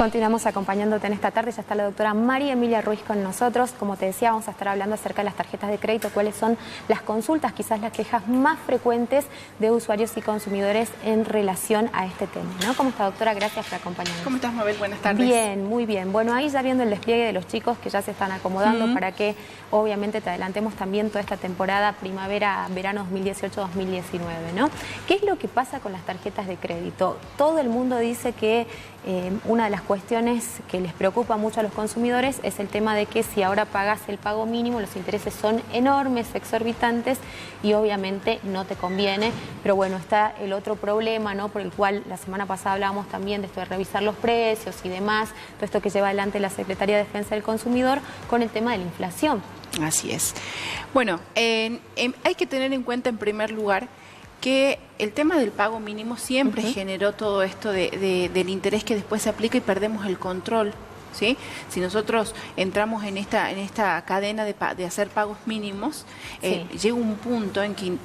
Continuamos acompañándote en esta tarde, ya está la doctora María Emilia Ruiz con nosotros. Como te decía, vamos a estar hablando acerca de las tarjetas de crédito, cuáles son las consultas, quizás las quejas más frecuentes de usuarios y consumidores en relación a este tema, ¿no? ¿Cómo está, doctora? Gracias por acompañarnos. ¿Cómo estás, Mabel? Buenas tardes. Bien, muy bien. Bueno, ahí ya viendo el despliegue de los chicos que ya se están acomodando para que obviamente te adelantemos también toda esta temporada primavera-verano 2018-2019, ¿no? ¿Qué es lo que pasa con las tarjetas de crédito? Todo el mundo dice que una de las cuestiones que les preocupa mucho a los consumidores es el tema de que si ahora pagas el pago mínimo, los intereses son enormes, exorbitantes y obviamente no te conviene. Pero bueno, está el otro problema, ¿no? Por el cual la semana pasada hablábamos también de esto de revisar los precios y demás, todo esto que lleva adelante la Secretaría de Defensa del Consumidor con el tema de la inflación. Así es. Bueno, hay que tener en cuenta en primer lugar que el tema del pago mínimo siempre generó todo esto del interés que después se aplica y perdemos el control, ¿sí? Si nosotros entramos en esta cadena de hacer pagos mínimos, llega un punto en que,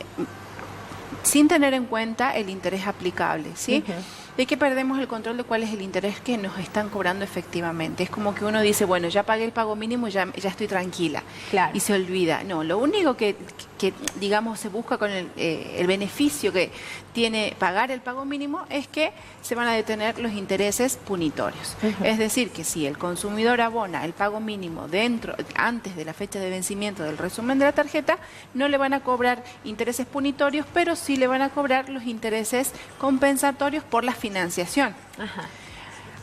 sin tener en cuenta el interés aplicable, ¿sí? De que perdemos el control de cuál es el interés que nos están cobrando efectivamente. Es como que uno dice, bueno, ya pagué el pago mínimo, ya estoy tranquila. Claro. Y se olvida. No, lo único que digamos, se busca con el beneficio que tiene pagar el pago mínimo es que se van a detener los intereses punitorios. Es decir, que si el consumidor abona el pago mínimo antes de la fecha de vencimiento del resumen de la tarjeta, no le van a cobrar intereses punitorios, pero sí le van a cobrar los intereses compensatorios por la financiación.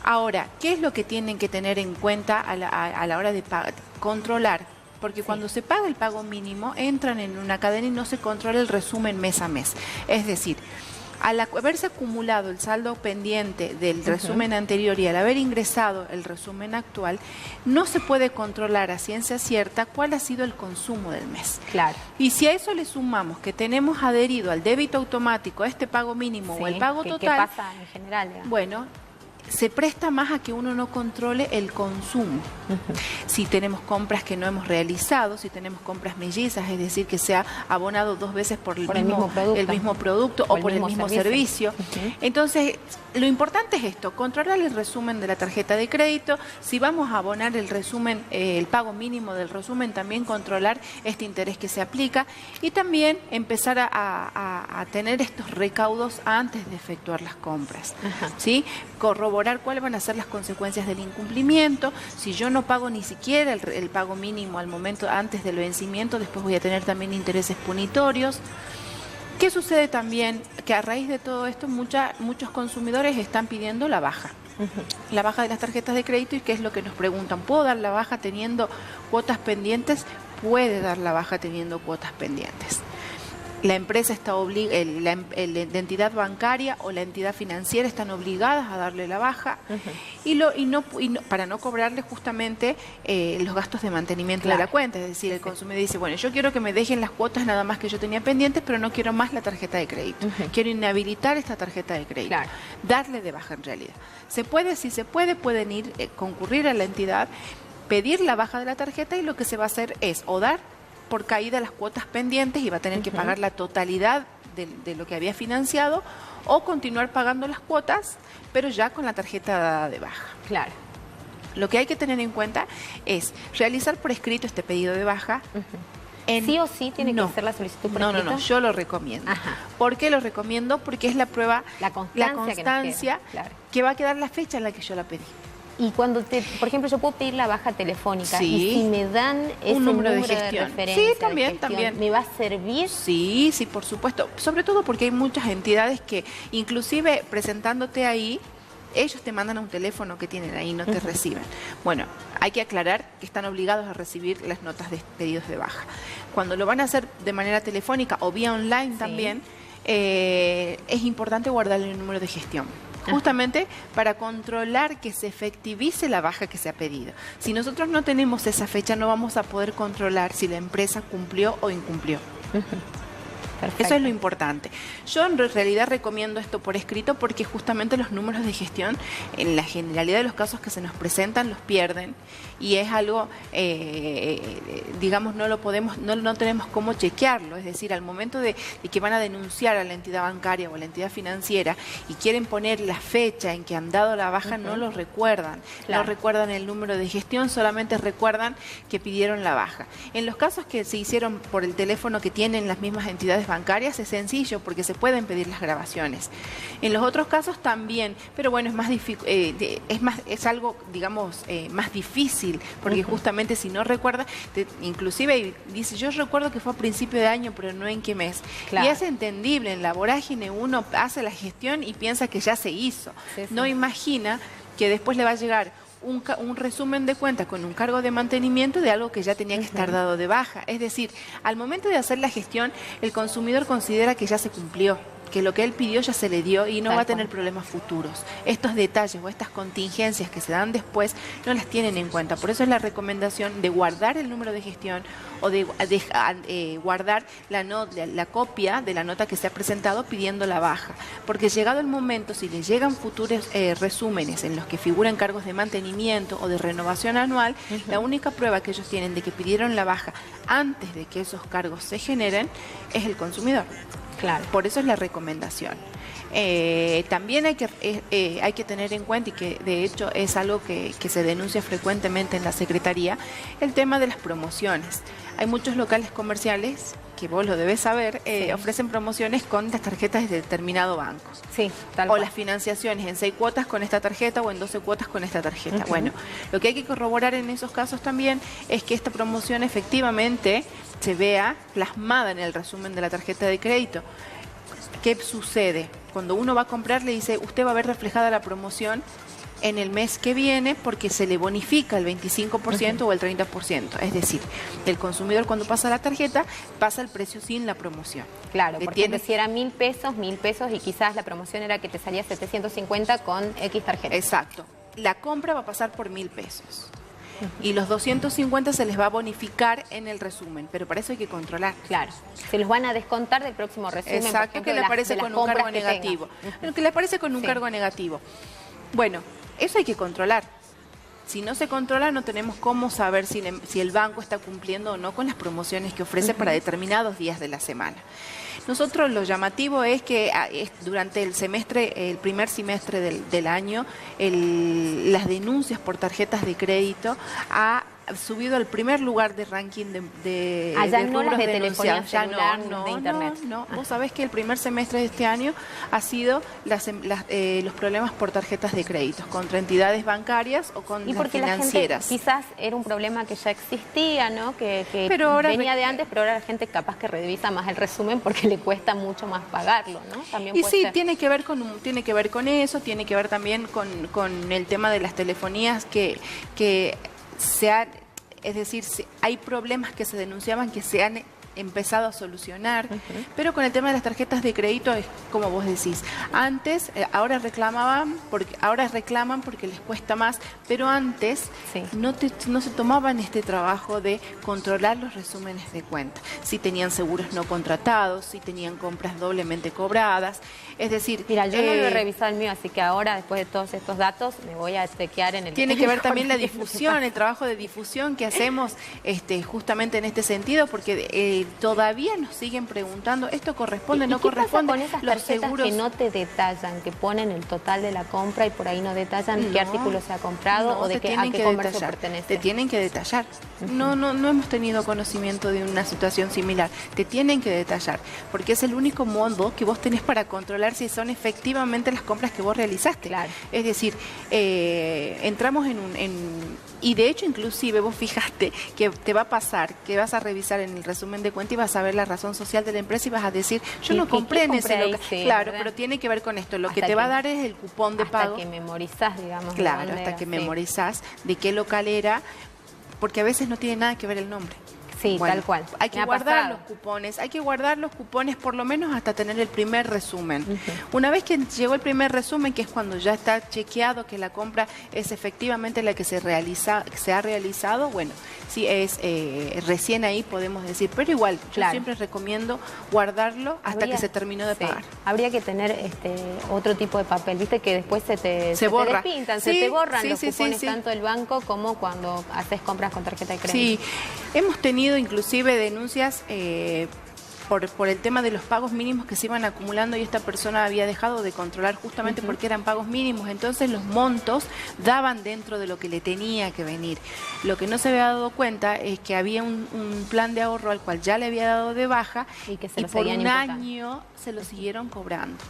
Ahora, ¿qué es lo que tienen que tener en cuenta a la hora de controlar? Porque cuando se paga el pago mínimo, entran en una cadena y no se controla el resumen mes a mes. Es decir, al haberse acumulado el saldo pendiente del resumen anterior y al haber ingresado el resumen actual, no se puede controlar a ciencia cierta cuál ha sido el consumo del mes. Claro. Y si a eso le sumamos que tenemos adherido al débito automático este pago mínimo o el pago total... ¿Qué pasa en general? Bueno, se presta más a que uno no controle el consumo. Si tenemos compras que no hemos realizado, si tenemos compras mellizas, es decir, que se ha abonado 2 veces por el mismo producto o por el mismo servicio. Entonces, lo importante es esto, controlar el resumen de la tarjeta de crédito. Si vamos a abonar el resumen, el pago mínimo del resumen, también controlar este interés que se aplica y también empezar a tener estos recaudos antes de efectuar las compras. ¿Sí? Corroborar cuáles van a ser las consecuencias del incumplimiento. Si yo no pago ni siquiera el pago mínimo al momento antes del vencimiento, después voy a tener también intereses punitorios. ¿Qué sucede también? Que a raíz de todo esto muchos consumidores están pidiendo la baja. La baja de las tarjetas de crédito. ¿Y qué es lo que nos preguntan? ¿Puedo dar la baja teniendo cuotas pendientes? Puede dar la baja teniendo cuotas pendientes. La empresa está la entidad bancaria o la entidad financiera están obligadas a darle la baja para no cobrarle justamente los gastos de mantenimiento de la cuenta. Es decir, el consumidor dice, bueno, yo quiero que me dejen las cuotas nada más que yo tenía pendientes, pero no quiero más la tarjeta de crédito. Quiero inhabilitar esta tarjeta de crédito. Darle de baja en realidad. Se puede, si se puede, pueden ir, concurrir a la entidad, pedir la baja de la tarjeta y lo que se va a hacer es o dar por caída las cuotas pendientes y va a tener que pagar la totalidad de lo que había financiado o continuar pagando las cuotas, pero ya con la tarjeta de baja. Claro. Lo que hay que tener en cuenta es realizar por escrito este pedido de baja. ¿Sí o sí tiene que hacer la solicitud por escrito? No, yo lo recomiendo. ¿Por qué lo recomiendo? Porque es la prueba, la constancia que va a quedar la fecha en la que yo la pedí. Y cuando por ejemplo, yo puedo pedir la baja telefónica y si me dan ese número de referencia, también. ¿Me va a servir? Sí, por supuesto. Sobre todo porque hay muchas entidades que, inclusive presentándote ahí, ellos te mandan a un teléfono que tienen ahí y no te reciben. Bueno, hay que aclarar que están obligados a recibir las notas de pedidos de baja. Cuando lo van a hacer de manera telefónica o vía online también, es importante guardarle el número de gestión. Justamente para controlar que se efectivice la baja que se ha pedido. Si nosotros no tenemos esa fecha, no vamos a poder controlar si la empresa cumplió o incumplió. Perfecto. Eso es lo importante. Yo en realidad recomiendo esto por escrito porque justamente los números de gestión, en la generalidad de los casos que se nos presentan, los pierden y es algo, digamos, no tenemos cómo chequearlo. Es decir, al momento de que van a denunciar a la entidad bancaria o a la entidad financiera y quieren poner la fecha en que han dado la baja, no lo recuerdan. Claro. No recuerdan el número de gestión, solamente recuerdan que pidieron la baja. En los casos que se hicieron por el teléfono que tienen las mismas entidades bancarias es sencillo porque se pueden pedir las grabaciones. En los otros casos también, pero bueno, es algo, digamos, más difícil porque justamente si no recuerda, inclusive dice, yo recuerdo que fue a principio de año, pero no en qué mes. Claro. Y es entendible, en la vorágine uno hace la gestión y piensa que ya se hizo. Sí, sí. No imagina que después le va a llegar un resumen de cuentas con un cargo de mantenimiento de algo que ya tenía que estar dado de baja. Es decir, al momento de hacer la gestión, el consumidor considera que ya se cumplió, que lo que él pidió ya se le dio y no va a tener problemas futuros. Estos detalles o estas contingencias que se dan después no las tienen en cuenta. Por eso es la recomendación de guardar el número de gestión o de guardar la copia de la nota que se ha presentado pidiendo la baja. Porque llegado el momento, si les llegan futuros resúmenes en los que figuran cargos de mantenimiento o de renovación anual, la única prueba que ellos tienen de que pidieron la baja antes de que esos cargos se generen es el consumidor. Claro. Por eso es la recomendación. También hay que tener en cuenta, y que de hecho es algo que se denuncia frecuentemente en la Secretaría, el tema de las promociones. Hay muchos locales comerciales, que vos lo debés saber, ofrecen promociones con las tarjetas de determinado banco. Sí, tal cual. O las financiaciones en 6 cuotas con esta tarjeta o en 12 cuotas con esta tarjeta. Bueno, lo que hay que corroborar en esos casos también es que esta promoción efectivamente se vea plasmada en el resumen de la tarjeta de crédito. ¿Qué sucede? Cuando uno va a comprar le dice, usted va a ver reflejada la promoción en el mes que viene porque se le bonifica el 25% o el 30%. Es decir, el consumidor cuando pasa la tarjeta pasa el precio sin la promoción. Claro, porque si era 1.000 pesos y quizás la promoción era que te salía 750 con X tarjeta. Exacto. La compra va a pasar por 1.000 pesos. Y los 250 se les va a bonificar en el resumen, pero para eso hay que controlar. Claro, se los van a descontar del próximo resumen. Exacto, que le aparece con un cargo negativo. Que le aparece con un cargo negativo. Bueno, eso hay que controlar. Si no se controla, no tenemos cómo saber si el banco está cumpliendo o no con las promociones que ofrece para determinados días de la semana. Nosotros lo llamativo es que durante el primer semestre del año, las denuncias por tarjetas de crédito ha subido al primer lugar de ranking de no las de telefonía celular, no, de internet. No. Vos sabés que el primer semestre de este año ha sido los problemas por tarjetas de crédito contra entidades bancarias o con las financieras. La gente, quizás era un problema que ya existía, ¿no? Que venía de antes, pero ahora la gente capaz que revisa más el resumen porque le cuesta mucho más pagarlo, ¿no? También y sí, ser. tiene que ver con eso, tiene que ver también con el tema de las telefonías que es decir, hay problemas que se denunciaban que se han empezado a solucionar, pero con el tema de las tarjetas de crédito es como vos decís. Antes, ahora reclaman porque les cuesta más, pero antes no se tomaban este trabajo de controlar los resúmenes de cuenta. Si tenían seguros no contratados, si tenían compras doblemente cobradas. Es decir, mira, yo no lo he revisado el mío, así que ahora, después de todos estos datos, me voy a chequear en el... Tiene que ver también la difusión, el trabajo de difusión que hacemos justamente en este sentido, porque todavía nos siguen preguntando, ¿esto corresponde, no corresponde? ¿Qué pasa con esas tarjetas que no te detallan, que ponen el total de la compra y por ahí no detallan qué artículo se ha comprado o de a qué comercio pertenece? Te tienen que detallar. No hemos tenido conocimiento de una situación similar. Te tienen que detallar, porque es el único modo que vos tenés para controlar si son efectivamente las compras que vos realizaste. Claro. Es decir, entramos y de hecho inclusive vos fijaste que te va a pasar, que vas a revisar en el resumen de cuenta y vas a ver la razón social de la empresa y vas a decir, yo no compré en ese local. Claro, pero tiene que ver con esto. Lo que te va a dar es el cupón de pago. Hasta que memorizás, digamos. Claro, hasta que memorizás de qué local era, porque a veces no tiene nada que ver el nombre. Sí, bueno, tal cual. Hay que guardar los cupones, hay que guardar los cupones por lo menos hasta tener el primer resumen. Una vez que llegó el primer resumen, que es cuando ya está chequeado que la compra es efectivamente la que se ha realizado, bueno, sí es recién ahí podemos decir, pero igual, yo siempre recomiendo guardarlo hasta que se terminó de pagar. Habría que tener otro tipo de papel, viste que después se te despintan, se te borran los cupones tanto del banco como cuando haces compras con tarjeta de crédito. Sí, hemos tenido inclusive denuncias por el tema de los pagos mínimos que se iban acumulando y esta persona había dejado de controlar justamente porque eran pagos mínimos, entonces los montos daban dentro de lo que le tenía que venir. Lo que no se había dado cuenta es que había un plan de ahorro al cual ya le había dado de baja y por un año se lo siguieron cobrando.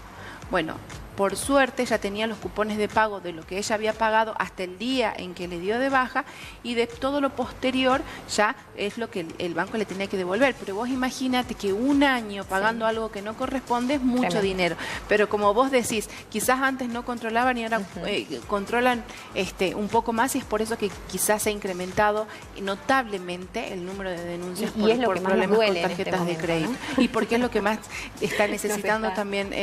Bueno, por suerte ya tenía los cupones de pago de lo que ella había pagado hasta el día en que le dio de baja y de todo lo posterior ya es lo que el banco le tenía que devolver. Pero vos imagínate que un año pagando algo que no corresponde es mucho dinero. Pero como vos decís, quizás antes no controlaban y ahora controlan un poco más y es por eso que quizás se ha incrementado notablemente el número de denuncias por problemas con tarjetas de crédito. ¿No? Y porque es lo que más está necesitando también...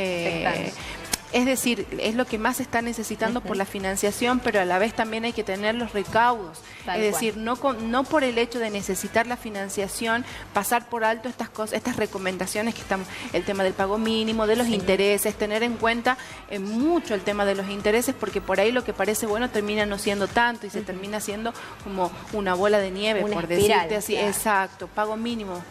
Es decir, es lo que más se está necesitando por la financiación, pero a la vez también hay que tener los recaudos. Es decir, no por el hecho de necesitar la financiación, pasar por alto estas cosas, estas recomendaciones que están, el tema del pago mínimo, de los intereses, tener en cuenta mucho el tema de los intereses, porque por ahí lo que parece bueno termina no siendo tanto y se termina siendo como una bola de nieve, por decirte así. Exacto, pago mínimo,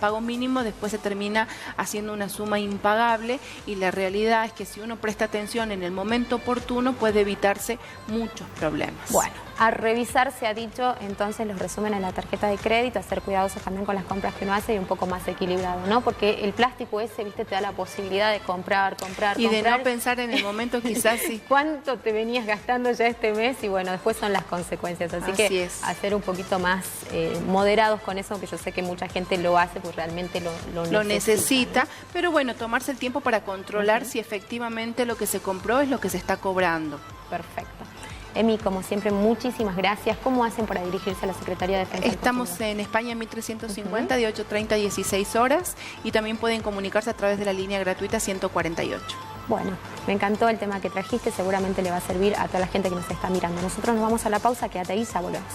después se termina haciendo una suma impagable y la realidad es que si uno presta atención en el momento oportuno puede evitarse muchos problemas. Bueno, a revisar se ha dicho entonces los resúmenes de la tarjeta de crédito, a ser cuidadosos también con las compras que uno hace y un poco más equilibrado, ¿no? Porque el plástico ese, viste, te da la posibilidad de comprar. Y de no pensar en el momento quizás sí. ¿Cuánto te venías gastando ya este mes? Y bueno, después son las consecuencias. Así que a ser un poquito más moderados con eso, que yo sé que mucha gente lo hace porque realmente lo necesita, ¿no? Pero bueno, tomarse el tiempo para controlar si efectivamente lo que se compró es lo que se está cobrando. Perfecto. Emi, como siempre, muchísimas gracias. ¿Cómo hacen para dirigirse a la Secretaría de Defensa? Estamos en España 1350 de 8:30 a 16 horas y también pueden comunicarse a través de la línea gratuita 148. Bueno, me encantó el tema que trajiste, seguramente le va a servir a toda la gente que nos está mirando. Nosotros nos vamos a la pausa, quédate ahí, ya volvemos.